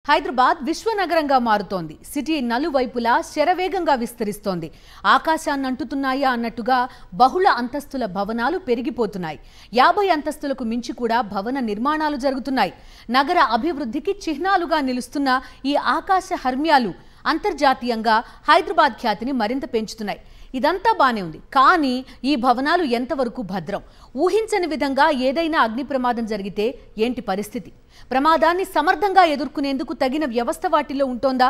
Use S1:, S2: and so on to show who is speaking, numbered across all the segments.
S1: హైదరాబాద్ విశ్వనగరంగా మారుతోంది. సిటీ నలువైపులా శరవేగంగా విస్తరిస్తోంది. ఆకాశాన్ని అంటుతున్నాయా అన్నట్టుగా బహుళ అంతస్తుల భవనాలు పెరిగిపోతున్నాయి. 50 అంతస్తులకు మించి కూడా భవన నిర్మాణాలు జరుగుతున్నాయి. నగర అభివృద్ధికి చిహ్నాలుగా నిలుస్తున్న ఈ ఆకాశ హర్మ్యాలు అంతర్జాతీయంగా హైదరాబాద్ ఖ్యాతిని మరింత పెంచుతున్నాయి. ఇదంతా బానే ఉంది, కానీ ఈ భవనాలు ఎంతవరకు భద్రం? ఊహించని విధంగా ఏదైనా అగ్ని ప్రమాదం జరిగితే ఏంటి పరిస్థితి? ప్రమాదాన్ని సమర్థంగా ఎదుర్కొనేందుకు తగిన వ్యవస్థ వాటిలో ఉంటోందా?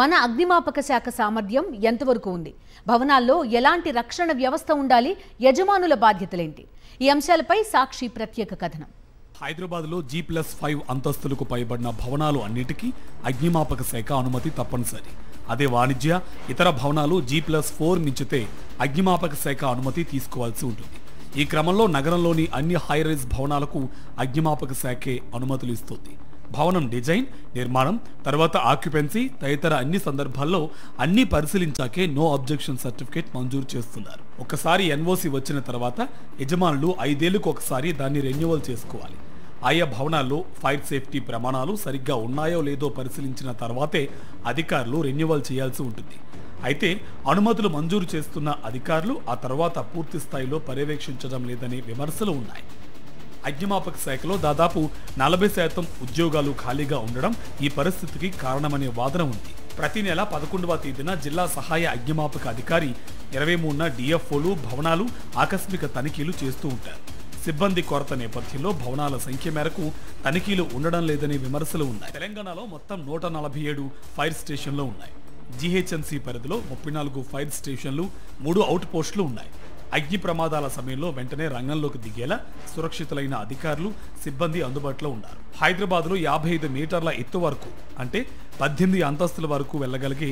S1: మన అగ్నిమాపక శాఖ సామర్థ్యం ఎంతవరకు ఉంది? భవనాల్లో ఎలాంటి రక్షణ వ్యవస్థ ఉండాలి? యజమానుల బాధ్యతలేంటి? ఈ అంశాలపై సాక్షి ప్రత్యేక కథనం.
S2: హైదరాబాద్లో G+5 అంతస్తులకు పైబడిన భవనాలు అన్నిటికీ అగ్నిమాపక శాఖ అనుమతి తప్పనిసరి. అదే వాణిజ్య ఇతర భవనాలు G+4 మించితే అగ్నిమాపక శాఖ అనుమతి తీసుకోవాల్సి ఉంటుంది. ఈ క్రమంలో నగరంలోని అన్ని హైరైజ్ భవనాలకు అగ్నిమాపక శాఖే అనుమతులు ఇస్తుంది. భవనం డిజైన్, నిర్మాణం, తర్వాత ఆక్యుపెన్సీ తదితర అన్ని సందర్భాల్లో అన్ని పరిశీలించాకే నో అబ్జెక్షన్ సర్టిఫికేట్ మంజూరు చేస్తున్నారు. ఒకసారి NOC వచ్చిన తర్వాత యజమానులు 5 ఏళ్లకు ఒకసారి దాన్ని రెన్యువల్ చేసుకోవాలి. ఆయా భవనాల్లో ఫైర్ సేఫ్టీ ప్రమాణాలు సరిగ్గా ఉన్నాయో లేదో పరిశీలించిన తర్వాతే అధికారులు రెన్యువల్ చేయాల్సి ఉంటుంది. అయితే అనుమతులు మంజూరు చేస్తున్న అధికారులు ఆ తర్వాత పూర్తి స్థాయిలో పర్యవేక్షించడం లేదనే విమర్శలు ఉన్నాయి. అగ్నిమాపక శాఖలో దాదాపు 40% ఉద్యోగాలు ఖాళీగా ఉండడం ఈ పరిస్థితికి కారణమనే వాదన ఉంది. ప్రతి నెల 11వ తేదీన జిల్లా సహాయ అగ్నిమాపక అధికారి 23న DFOలు భవనాలు ఆకస్మిక తనిఖీలు చేస్తూ ఉంటారు. సిబ్బంది కొరత నేపథ్యంలో భవనాల సంఖ్య మేరకు తనిఖీలు ఉండడం లేదనే విమర్శలు ఉన్నాయి. తెలంగాణలో మొత్తం 147 ఫైర్ స్టేషన్లు ఉన్నాయి. GHMC పరిధిలో 34 ఫైర్ స్టేషన్లు, 3 అవుట్ పోస్టులు ఉన్నాయి. అగ్ని ప్రమాదాల సమయంలో వెంటనే రంగంలోకి దిగేలా సురక్షితులైన అధికారులు, సిబ్బంది అందుబాటులో ఉన్నారు. హైదరాబాద్లో 55 మీటర్ల ఎత్తు వరకు అంటే 18 అంతస్తుల వరకు వెళ్లగలిగే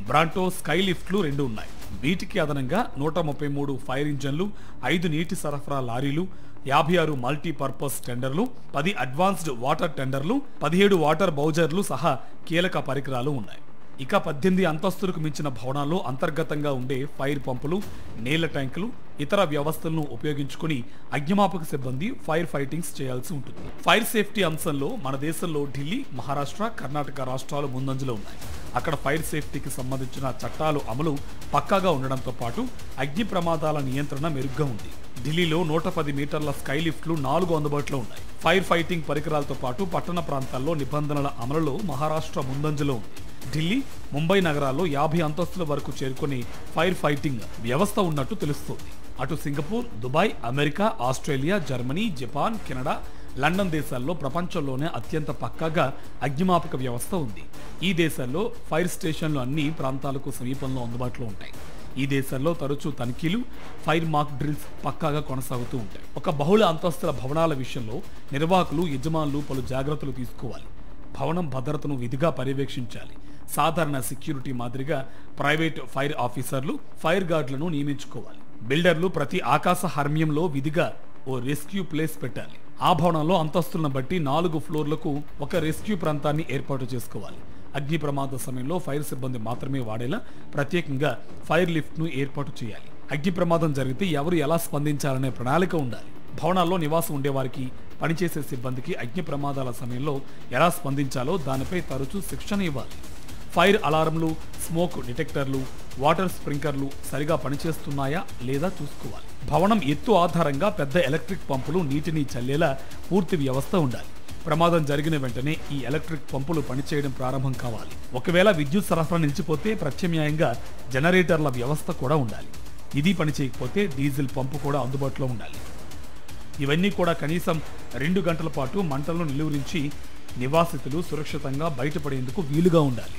S2: బ్రాంటో స్కై లిఫ్ట్లు 2 ఉన్నాయి. వీటికి అదనంగా 133 ఫైర్ ఇంజన్లు, 5 నీటి సరఫరా లారీలు, 56 మల్టీపర్పస్ టెండర్లు, 10 అడ్వాన్స్డ్ వాటర్ టెండర్లు, 17 వాటర్ బౌజర్లు సహా కీలక పరికరాలు ఉన్నాయి. ఇక 18 అంతస్తులకు మించిన భవనాల్లో అంతర్గతంగా ఉండే ఫైర్ పంపులు, నీళ్ల ట్యాంకులు, ఇతర వ్యవస్థలను ఉపయోగించుకుని అగ్నిమాపక సిబ్బంది ఫైర్ ఫైటింగ్స్ చేయాల్సి ఉంటుంది. ఫైర్ సేఫ్టీ అంశంలో మన దేశంలో ఢిల్లీ, మహారాష్ట్ర, కర్ణాటక రాష్ట్రాలు ముందంజలో ఉన్నాయి. అక్కడ ఫైర్ సేఫ్టీకి సంబంధించిన చట్టాలు అమలు పక్కాగా ఉండడంతో పాటు అగ్ని ప్రమాదాల నియంత్రణ మెరుగ్గా ఉంది. ఢిల్లీలో 110 మీటర్ల స్కై లిఫ్ట్లు 4 అందుబాటులో ఉన్నాయి. ఫైర్ ఫైటింగ్ పరికరాలతో పాటు పట్టణ ప్రాంతాల్లో నిబంధనల అమలులో మహారాష్ట్ర ముందంజలో ఉంది. ఢిల్లీ, ముంబై నగరాల్లో 50 అంతస్తుల వరకు చేరుకుని ఫైర్ ఫైటింగ్ వ్యవస్థ ఉన్నట్టు తెలుస్తోంది. అటు Singapore, Dubai, America, Australia, Germany, Japan, Canada, London దేశాల్లో ప్రపంచంలోనే అత్యంత పక్కాగా అగ్నిమాపక వ్యవస్థ ఉంది. ఈ దేశాల్లో ఫైర్ స్టేషన్లు అన్ని ప్రాంతాలకు సమీపంలో అందుబాటులో ఉంటాయి. ఈ దేశాల్లో తరచూ తనిఖీలు, ఫైర్ మాక్ డ్రిల్స్ పక్కాగా కొనసాగుతూ ఉంటాయి. ఒక బహుళ అంతస్తుల భవనాల విషయంలో నిర్వాహకులు, యజమానులు పలు జాగ్రత్తలు తీసుకోవాలి. భవనం భద్రతను విధిగా పర్యవేక్షించాలి. సాధారణ సెక్యూరిటీ మాదిరిగా ప్రైవేట్ ఫైర్ ఆఫీసర్లు, ఫైర్ గార్డులను నియమించుకోవాలి. బిల్డర్లు ప్రతి ఆకాశ హర్మ్యంలో విధిగా ఓ రెస్క్యూ ప్లేస్ పెట్టాలి. ఆ భవనంలో అంతస్తులను బట్టి 4 ఫ్లోర్లకు ఒక రెస్క్యూ ప్రాంతాన్ని ఏర్పాటు చేసుకోవాలి. అగ్ని ప్రమాద సమయంలో ఫైర్ సిబ్బంది మాత్రమే వాడేలా ప్రత్యేకంగా ఫైర్ లిఫ్ట్ను ఏర్పాటు చేయాలి. అగ్ని ప్రమాదం జరిగితే ఎవరు ఎలా స్పందించాలనే ప్రణాళిక ఉండాలి. భవనాల్లో నివాసం ఉండేవారికి, పనిచేసే సిబ్బందికి అగ్ని ప్రమాదాల సమయంలో ఎలా స్పందించాలో దానిపై తరచూ శిక్షణ ఇవ్వాలి. ఫైర్ అలారంలు, స్మోక్ డిటెక్టర్లు, వాటర్ స్ప్రింకర్లు సరిగా పనిచేస్తున్నాయా లేదా చూసుకోవాలి. భవనం ఎత్తు ఆధారంగా పెద్ద ఎలక్ట్రిక్ పంపులు నీటిని చల్లేలా పూర్తి వ్యవస్థ ఉండాలి. ప్రమాదం జరిగిన వెంటనే ఈ ఎలక్ట్రిక్ పంపులు పనిచేయడం ప్రారంభం కావాలి. ఒకవేళ విద్యుత్ సరఫరా నిలిచిపోతే ప్రత్యామ్నాయంగా జనరేటర్ల వ్యవస్థ కూడా ఉండాలి. ఇది పనిచేయకపోతే డీజిల్ పంపు కూడా అందుబాటులో ఉండాలి. ఇవన్నీ కూడా కనీసం 2 గంటల పాటు మంటలను నిలువరించి నివాసితులు సురక్షితంగా బయటపడేందుకు వీలుగా ఉండాలి.